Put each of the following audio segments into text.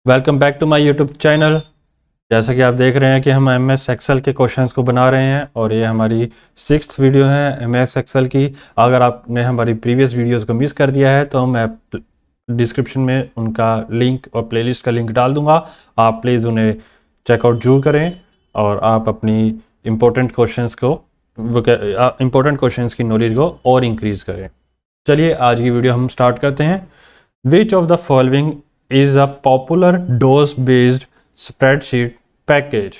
Welcome back to my YouTube channel. जैसा कि आप देख रहे हैं कि हम एमएस एक्सेल के क्वेश्चंस को बना रहे हैं और ये हमारी 6th वीडियो है एमएस एक्सेल की। अगर आपने हमारी प्रीवियस वीडियोस को मिस कर दिया है तो मैं डिस्क्रिप्शन में उनका लिंक और प्लेलिस्ट का लिंक डाल दूंगा। आप प्लीज़ उन्हें चेकआउट जरूर करें और आप अपनी इम्पोर्टेंट क्वेश्चंस की नॉलेज को और इंक्रीज़ करें। चलिए आज की वीडियो हम स्टार्ट करते हैं। Which of the following is a popular DOS-based spreadsheet package?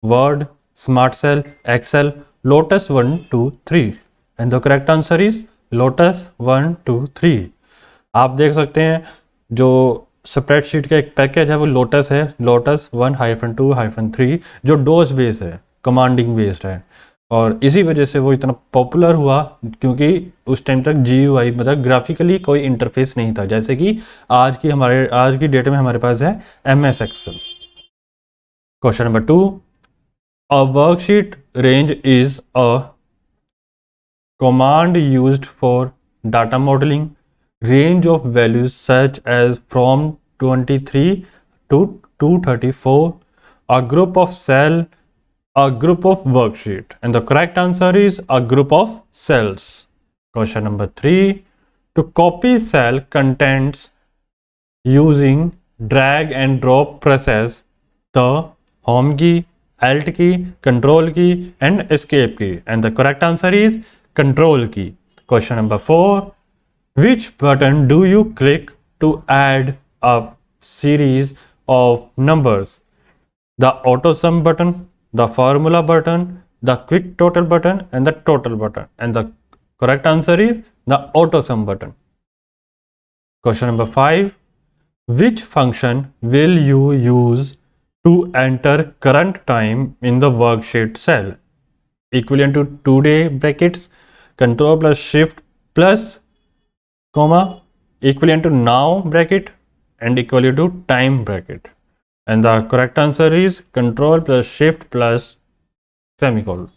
Word, Smart Cell, Excel, Lotus 1, 2, 3. And the correct answer is Lotus 1, 2, 3. आप देख सकते हैं जो स्प्रेडशीट का एक पैकेज है वो लोटस है, लोटस 1-2-3, जो डोस बेस्ड है, कमांडिंग बेस्ड है और इसी वजह से वो इतना पॉपुलर हुआ क्योंकि उस टाइम तक GUI मतलब ग्राफिकली कोई इंटरफेस नहीं था, जैसे कि आज की डेट में हमारे पास है MS excel. Question number 2, a worksheet range is a command used for data modelling range of values such as from 23 to 234, a group of cell, a group of worksheet, and the correct answer is a group of cells. Question number 3, to copy cell contents using drag and drop process the home key, alt key, control key and escape key, and the correct answer is control key. Question number 4, which button do you click to add a series of numbers? The auto sum button, the formula button, the quick total button and the total button, and the correct answer is the auto sum button. Question number 5, which function will you use to enter current time in the worksheet cell? Equivalent to today brackets, control plus shift plus comma, equivalent to now bracket and equivalent to time bracket. And the correct answer is control plus shift plus semicolon.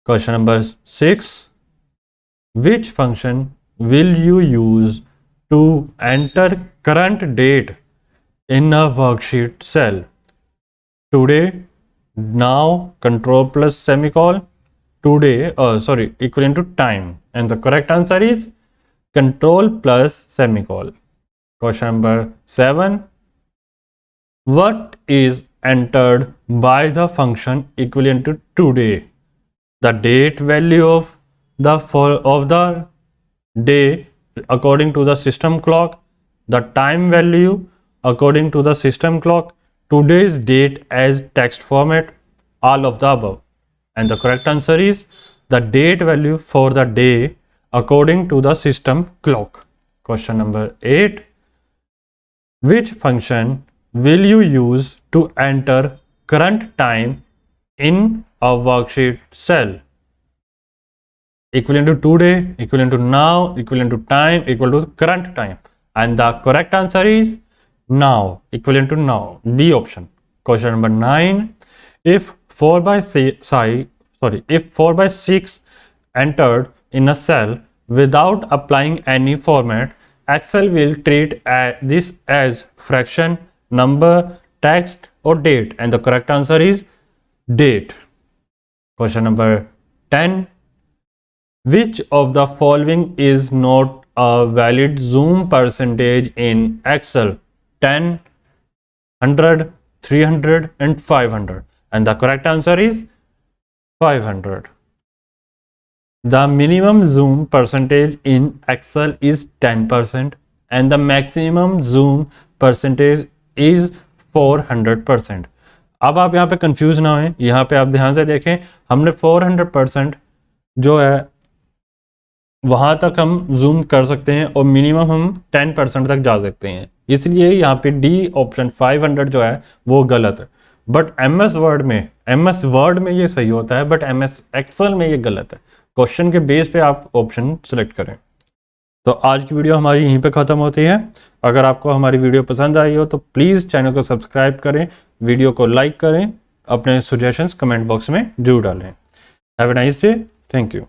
Question number 6, which function will you use to enter current date in a worksheet cell? Today, now, control plus semicolon, today, equivalent to time. And the correct answer is control plus semicolon. Question number 7, what is entered by the function equivalent to today? The date value of the day according to the system clock, the time value according to the system clock, today's date as text format, all of the above. And the correct answer is the date value for the day according to the system clock. Question number 8, which function will you use to enter current time in a worksheet cell? Equivalent to today, equivalent to now, equivalent to time, equal to current time. And the correct answer is now, equivalent to now, B option. Question number 9, if 4 by 6 entered in a cell without applying any format, Excel will treat this as fraction, number, text or date, and the correct answer is date. Question number 10, which of the following is not a valid zoom percentage in Excel? 10, 100, 300 and 500, and the correct answer is 500. The minimum zoom percentage in Excel is 10% and the maximum zoom percentage is 400%. अब आप यहाँ पे confuse ना हों, यहाँ पे आप ध्यान से देखें, हमने 400% जो है वहाँ तक हम जूम कर सकते हैं और मिनिमम हम 10% तक जा सकते हैं, इसलिए यहाँ पे डी ऑप्शन 500 जो है वो गलत है। बट MS वर्ड में ये सही होता है, बट MS एक्सेल में ये गलत है। क्वेश्चन के बेस पे आप ऑप्शन सेलेक्ट करें। तो आज की वीडियो हमारी यहीं पे ख़त्म होती है। अगर आपको हमारी वीडियो पसंद आई हो तो प्लीज़ चैनल को सब्सक्राइब करें, वीडियो को लाइक करें, अपने सजेशंस कमेंट बॉक्स में जरूर डालें। Have a nice day, thank you.